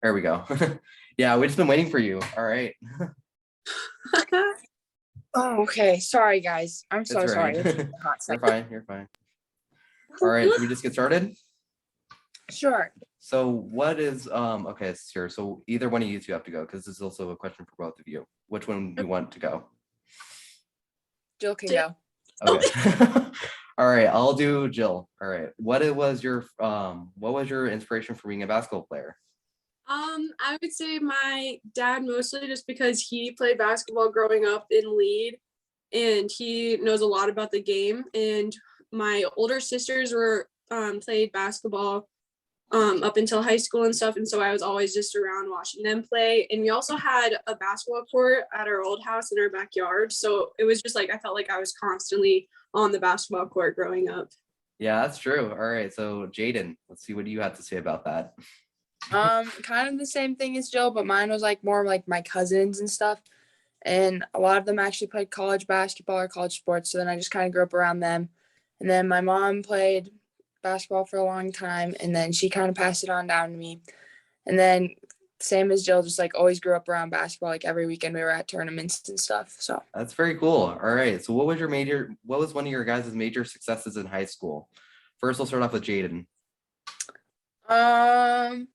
There we go. Yeah, we've just been waiting for you. All right. Oh, okay. Sorry, guys. I'm so It's all sorry. right. It's a hot You're second. fine. You're fine. All right. Should we just get started? Sure. So what is okay, sure. So either one of you two have to go because this is also a question for both of you. Which one do you want to go? Jill can go. Okay. All right, I'll do Jill. All right. What was your inspiration for being a basketball player? I would say my dad, mostly just because he played basketball growing up in Lead and he knows a lot about the game. And my older sisters were played basketball up until high school and stuff. And so I was always just around watching them play. And we also had a basketball court at our old house in our backyard. So it was just like I felt like I was constantly on the basketball court growing up. Yeah, that's true. All right. So Jaden, let's see, what do you have to say about that? Kind of the same thing as Jill, but mine was like more like my cousins and stuff. And a lot of them actually played college basketball or college sports. So then I just kind of grew up around them. And then my mom played basketball for a long time. And then she kind of passed it on down to me. And then same as Jill, just like always grew up around basketball. Like every weekend we were at tournaments and stuff. So That's very cool. All right. So what was one of your guys' major successes in high school? First, we'll start off with Jaden. I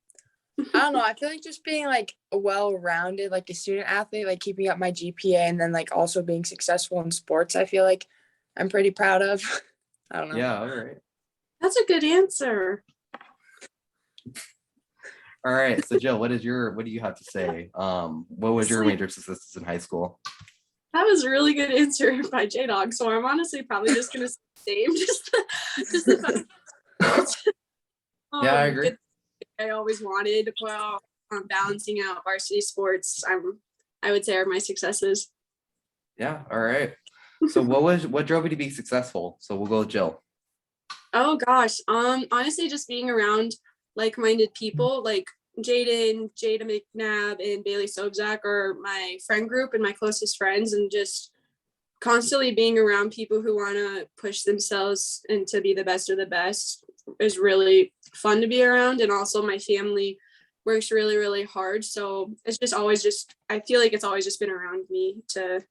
don't know. I feel like just being like a well-rounded, like a student athlete, like keeping up my GPA and then like also being successful in sports, I feel like I'm pretty proud of. I don't know. Yeah, all right. That's a good answer. All right. So Jill, what do you have to say? What was your major successes in high school? That was a really good answer by J-Dog. So I'm honestly probably just gonna say the same. Yeah, I agree. I always wanted while balancing out varsity sports. I would say are my successes. Yeah. All right. So what drove you to be successful? So we'll go with Jill. Oh gosh. Honestly, just being around like-minded people like Jaden, Jada McNabb, and Bailey Sobzak are my friend group and my closest friends, and just constantly being around people who want to push themselves and to be the best of the best is really fun to be around. And also my family works really, really hard. So it's just always I feel like it's always just been around me to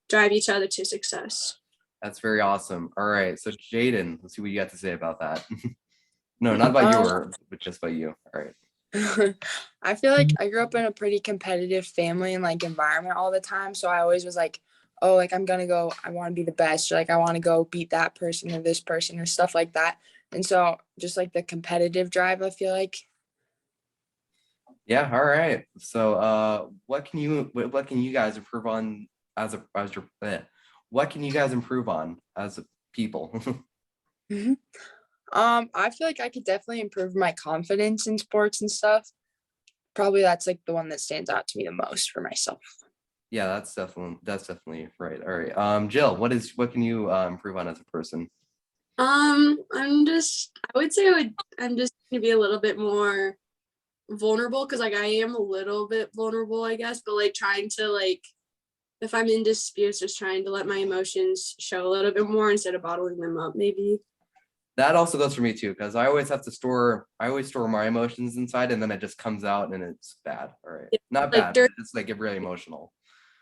drive each other to success. That's very awesome. All right. So Jaden, let's see what you got to say about that. No, not about you, but just about you. All right. I feel like I grew up in a pretty competitive family and like environment all the time. So I always was like, oh, like I want to be the best. Or, like I want to go beat that person or this person or stuff like that. And so just like the competitive drive, I feel like. Yeah. All right. So what can you guys improve on what can you guys improve on as people? Mm-hmm. I feel like I could definitely improve my confidence in sports and stuff. Probably that's like the one that stands out to me the most for myself. Yeah, that's definitely right. All right. Jill, what can you improve on as a person? I'm just gonna be a little bit more vulnerable because like I am a little bit vulnerable, I guess, but like trying to like if I'm in disputes, just trying to let my emotions show a little bit more instead of bottling them up, maybe. That also goes for me too, because I always store my emotions inside and then it just comes out and it's bad. All right. Not like bad, but it's like get really emotional.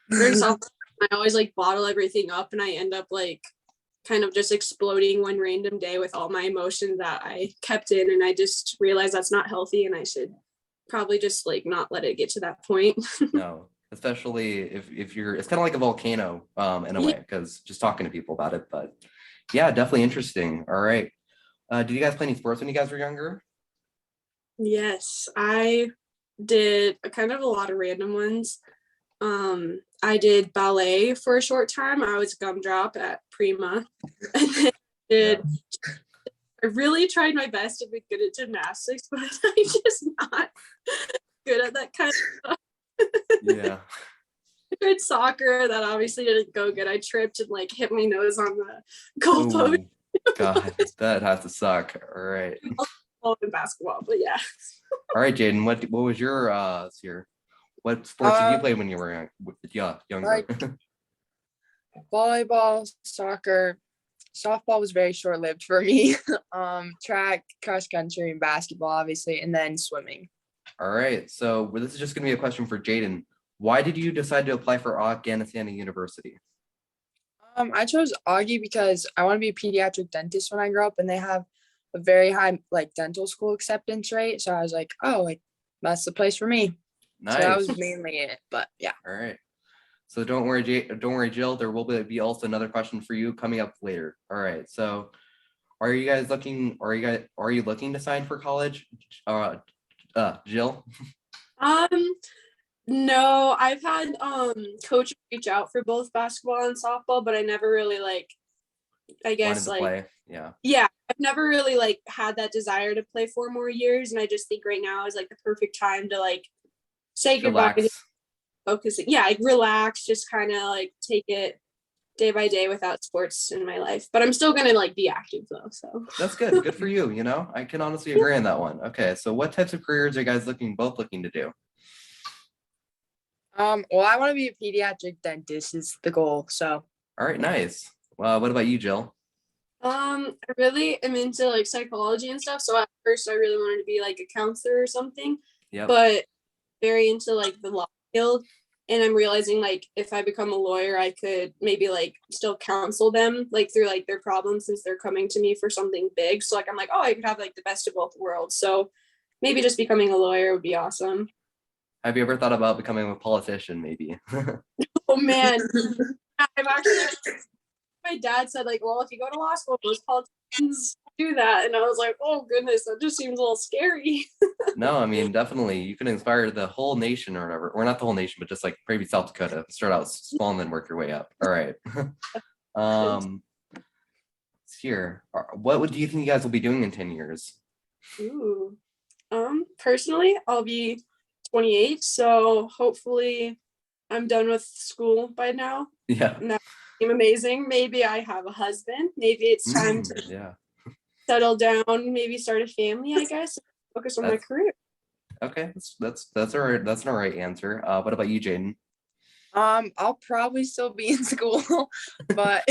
During softball, I always like bottle everything up and I end up like kind of just exploding one random day with all my emotions that I kept in, and I just realized that's not healthy and I should probably just like not let it get to that point. No, especially if you're, it's kind of like a volcano in a way, because just talking to people about it. But yeah, definitely interesting. All right. Did you guys play any sports when you guys were younger? Yes, I did kind of a lot of random ones. I did ballet for a short time. I was gumdrop at Prima. And then I really tried my best to be good at gymnastics, but I'm just not good at that kind of stuff. Yeah. I tried soccer. That obviously didn't go good. I tripped and like hit my nose on the goalpost. God, that has to suck. All right. In basketball, but yeah. All right, Jaden, what was your what sports did you play when you were younger? Like volleyball, soccer, softball was very short-lived for me. Track, cross country, and basketball, obviously, and then swimming. All right. So this is just going to be a question for Jaden. Why did you decide to apply for Afghanistan University? I chose Augie because I want to be a pediatric dentist when I grow up, and they have a very high like dental school acceptance rate. So I was like, oh, like that's the place for me. So that Nice. was mainly it. But yeah. All right. So don't worry, don't worry, Jill. There will be also another question for you coming up later. All right. So are you guys looking? Are you looking to sign for college? Jill. Um, no, I've had coaches reach out for both basketball and softball, but I never really like, I Wanted guess to like, play. Yeah. yeah, I've never really like had that desire to play 4 more years, and I just think right now is like the perfect time to like say goodbye to Relax. focusing. Yeah, like relax, just kind of like take it day by day without sports in my life. But I'm still gonna like be active though. So That's good. Good for you. You know, I can honestly agree on that one. Okay. So what types of careers are you guys both looking to do? Well, I want to be a pediatric dentist is the goal. So All right. Nice. What about you, Jill? I really am into like psychology and stuff. So at first I really wanted to be like a counselor or something, Yep. but very into like the law field. And I'm realizing like if I become a lawyer, I could maybe like still counsel them like through like their problems since they're coming to me for something big. So like I'm like, oh, I could have like the best of both worlds. So maybe just becoming a lawyer would be awesome. Have you ever thought about becoming a politician, maybe? Oh man. I've actually my dad said like, well, if you go to law school, most politicians do that. And I was like, oh goodness, that just seems a little scary. No, I mean, definitely. You can inspire the whole nation or whatever. Or not the whole nation, but just like maybe South Dakota. Start out small and then work your way up. All right. Here. What do you think you guys will be doing in 10 years? Ooh. Personally, I'll be 28, so hopefully I'm done with school by now. Yeah. And that would seem amazing. Maybe I have a husband. Maybe it's time to Yeah. settle down, maybe start a family, I guess. Focus on my career. Okay. That's all right. That's an all right answer. What about you, Jaden? I'll probably still be in school, but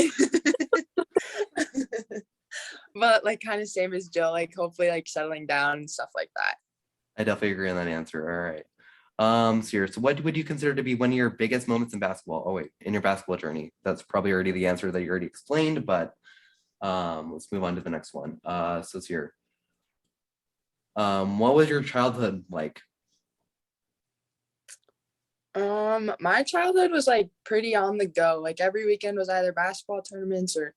but like kind of same as Jill, like hopefully like settling down and stuff like that. I definitely agree on that answer. All right. So what would you consider to be one of your biggest moments in basketball? Oh wait, in your basketball journey. That's probably already the answer that you already explained, but let's move on to the next one. So it's here. What was your childhood like? My childhood was like pretty on the go. Like every weekend was either basketball tournaments or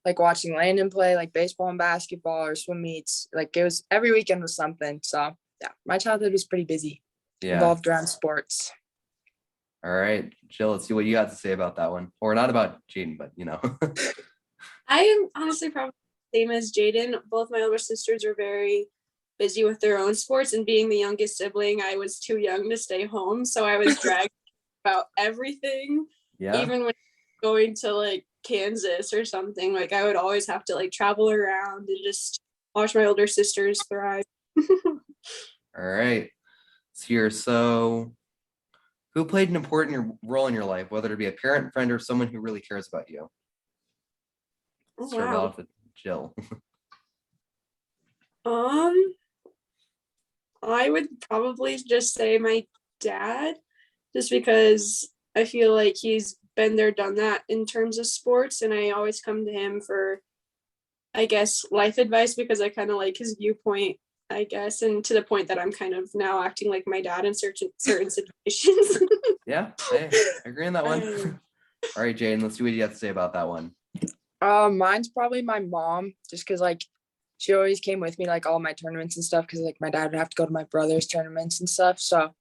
like watching Landon play, like baseball and basketball or swim meets. Like it was every weekend was something. So yeah, my childhood was pretty busy. Yeah. Involved around sports. All right, Jill, let's see what you got to say about that one. Or not about Jaden, but you know. I am honestly probably the same as Jaden. Both my older sisters are very busy with their own sports, and being the youngest sibling, I was too young to stay home. So I was dragged about everything. Yeah. Even when going to like Kansas or something, like I would always have to like travel around and just watch my older sisters thrive. All right. It's here. So who played an important role in your life, whether it be a parent, friend, or someone who really cares about you? Oh, Start wow. off with Jill. I would probably just say my dad, just because I feel like he's been there, done that in terms of sports, and I always come to him for, I guess, life advice because I kind of like his viewpoint, I guess, and to the point that I'm kind of now acting like my dad in certain situations. Yeah, hey, I agree on that one. All right, Jaden, let's see what you have to say about that one. Mine's probably my mom, just because like she always came with me like all my tournaments and stuff, because like my dad would have to go to my brother's tournaments and stuff. So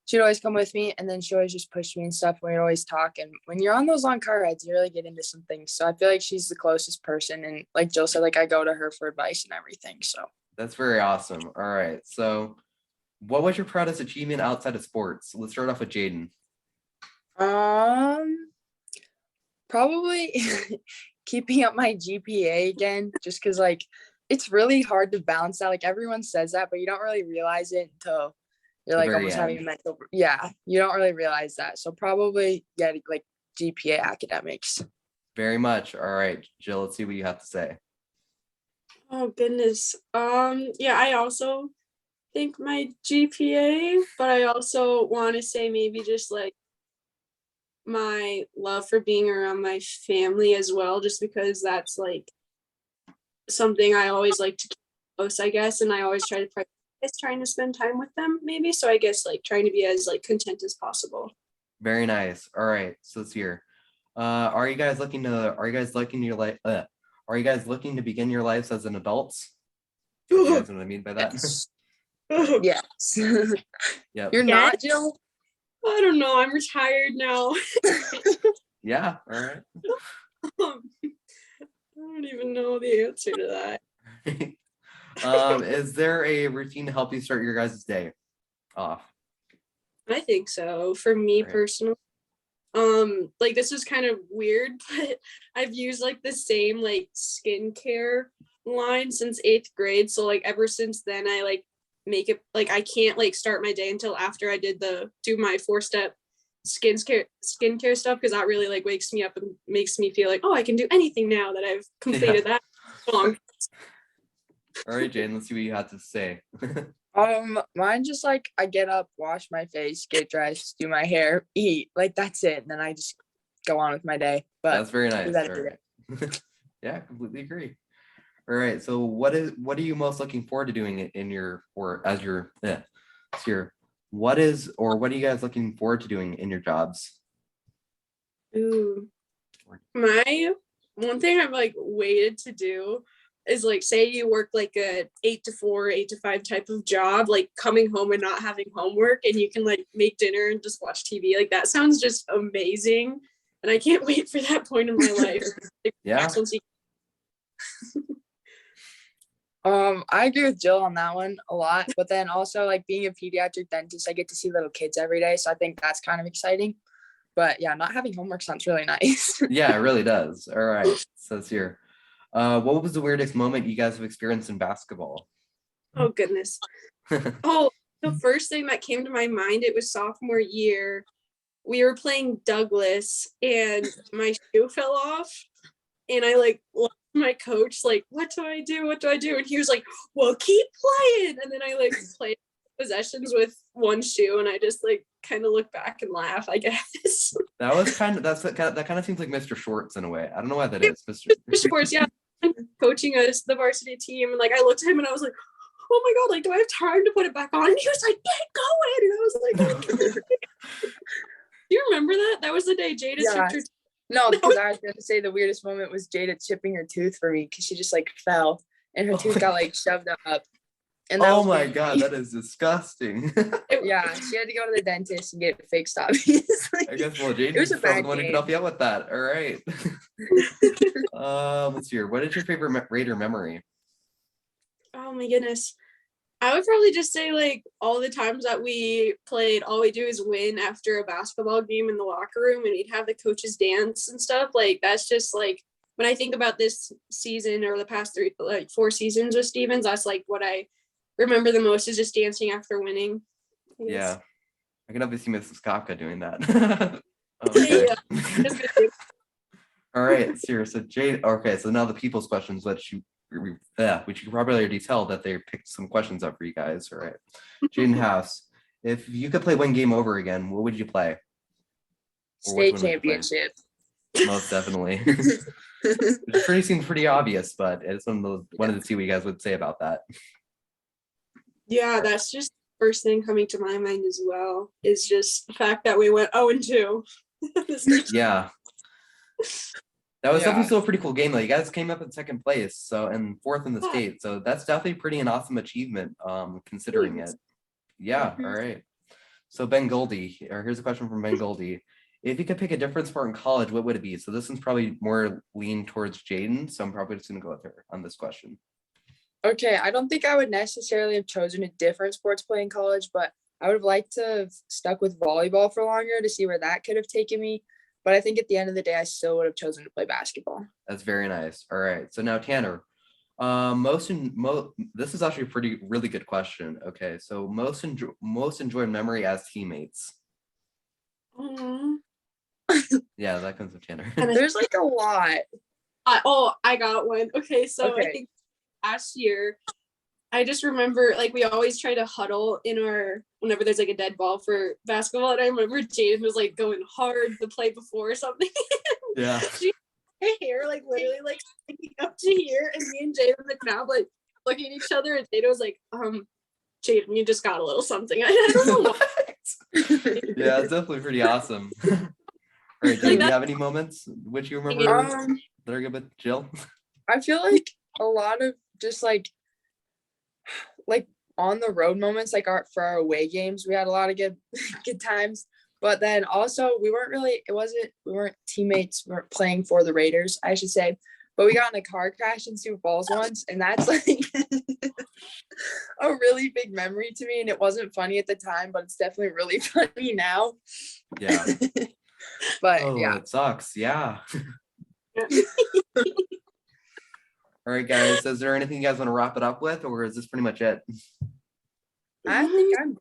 she'd always come with me, and then she always just pushed me and stuff. We'd always talk, and when you're on those long car rides, you really get into some things. So I feel like she's the closest person, and like Jill said, like I go to her for advice and everything. So That's very awesome. All right, so what was your proudest achievement outside of sports? Let's start off with Jaden. Probably keeping up my GPA again, just because like it's really hard to balance that. Like everyone says that, but you don't really realize it until you're The like very almost having a end. mental. Yeah, you don't really realize that. So probably like GPA academics. Very much. All right, Jill, let's see what you have to say. Oh goodness. Yeah, I also think my GPA, but I also want to say maybe just like my love for being around my family as well, just because that's like something I always like to keep close, I guess, and I always try to practice trying to spend time with them, maybe. So I guess like trying to be as like content as possible. Very nice. All right, so let's hear. Are you guys looking to begin your lives as an adults? You guys know what I mean by that? Yes. Yep. You're not, Jill? I don't know. I'm retired now. Yeah. All right. I don't even know the answer to that. Is there a routine to help you start your guys' day off? I think so. For me Right. personally, like this is kind of weird, but I've used like the same like skincare line since 8th grade. So like ever since then, I like make it like I can't like start my day until after I do my 4-step skincare stuff, because that really like wakes me up and makes me feel like, oh, I can do anything now that I've completed that long. All right, Jane, let's see what you have to say. Mine just like I get up, wash my face, get dressed, do my hair, eat. Like that's it. And then I just go on with my day. But That's very nice. that All right. Yeah, completely agree. All right. So what are you most looking forward to doing in your or as your what are you guys looking forward to doing in your jobs? Ooh. My one thing I've like waited to do is like say you work like a 8 to 4, 8 to 5 type of job, like coming home and not having homework and you can like make dinner and just watch TV. Like that sounds just amazing. And I can't wait for that point in my life. Yeah. I agree with Jill on that one a lot. But then also like being a pediatric dentist, I get to see little kids every day. So I think that's kind of exciting. But yeah, not having homework sounds really nice. Yeah, it really does. All right. So let's hear. What was the weirdest moment you guys have experienced in basketball? Oh goodness. Oh, the first thing that came to my mind, it was sophomore year. We were playing Douglas and my shoe fell off. And I like looked at my coach, like, what do I do? What do I do? And he was like, well, keep playing. And then I like played possessions with one shoe and I just like kind of look back and laugh, I guess. That was that kind of seems like Mr. Shorts in a way. I don't know why that is. Mr. Shorts, yeah. Coaching us, the varsity team. And like I looked at him and I was like, oh my God, like, do I have time to put it back on? And he was like, get going. And I was like, do you remember that? That was the day Jada chipped her. No, because I was going to say the weirdest moment was Jada chipping her tooth for me because she just like fell and her tooth got like shoved up. And oh my God, that is disgusting. Yeah, she had to go to the dentist and get fixed, obviously. I guess, well, Jaden's probably the one who can help you out with that. All right. Let's hear. What is your favorite Raider memory? Oh my goodness. I would probably just say like all the times that we played, all we do is win after a basketball game in the locker room and we'd have the coaches dance and stuff. Like that's just like when I think about this season or the past 4 seasons with Stevens, that's like what I remember the most is just dancing after winning. Yeah. I can obviously miss Kafka doing that. Okay. Yeah. All right, so Jade. Okay, so now the people's questions, which you can probably already tell that they picked some questions up for you guys. All right, Jaden House, if you could play one game over again, what would you play? State championship. Most definitely. Which seems pretty obvious, but I just wanted to see what you guys would say about that. Yeah, that's just the first thing coming to my mind as well. Is just the fact that we went 0-2. Yeah. That was definitely still a pretty cool game though. You guys came up in second place, and fourth in the state. So that's definitely an awesome achievement, considering it. Yeah, all right. So Ben Goldie, or here's a question from Ben Goldie. If you could pick a different sport in college, what would it be? So this one's probably more lean towards Jaden, so I'm probably just gonna go with her on this question. Okay, I don't think I would necessarily have chosen a different sport to play in college, but I would have liked to have stuck with volleyball for longer to see where that could have taken me. But I think at the end of the day, I still would have chosen to play basketball. That's very nice. All right. So now Tanner, this is actually a really good question. Okay. So most enjoyed memory as teammates. Yeah, that comes from Tanner. There's like a lot. I got one. Okay. So I think last year I just remember like we always try to huddle in our whenever there's like a dead ball for basketball, and I remember Jaden was like going hard the play before or something. Yeah. Her hair like literally like sticking up to here, and me and Jaden McNabb like looking at each other, and Jaden was like, Jaden, you just got a little something. I don't know why. Yeah, it's definitely pretty awesome. All right, Jill, do you have any moments which you remember that are good with Jill? I feel like a lot of just like on the road moments, like for our away games, we had a lot of good times. But then also we weren't teammates, we weren't playing for the Raiders, I should say. But we got in a car crash in Sioux Falls once, and that's like a really big memory to me. And it wasn't funny at the time, but it's definitely really funny now. Yeah. But Oh, yeah. it sucks. Yeah. All right, guys. Is there anything you guys want to wrap it up with, or is this pretty much it? I think I'm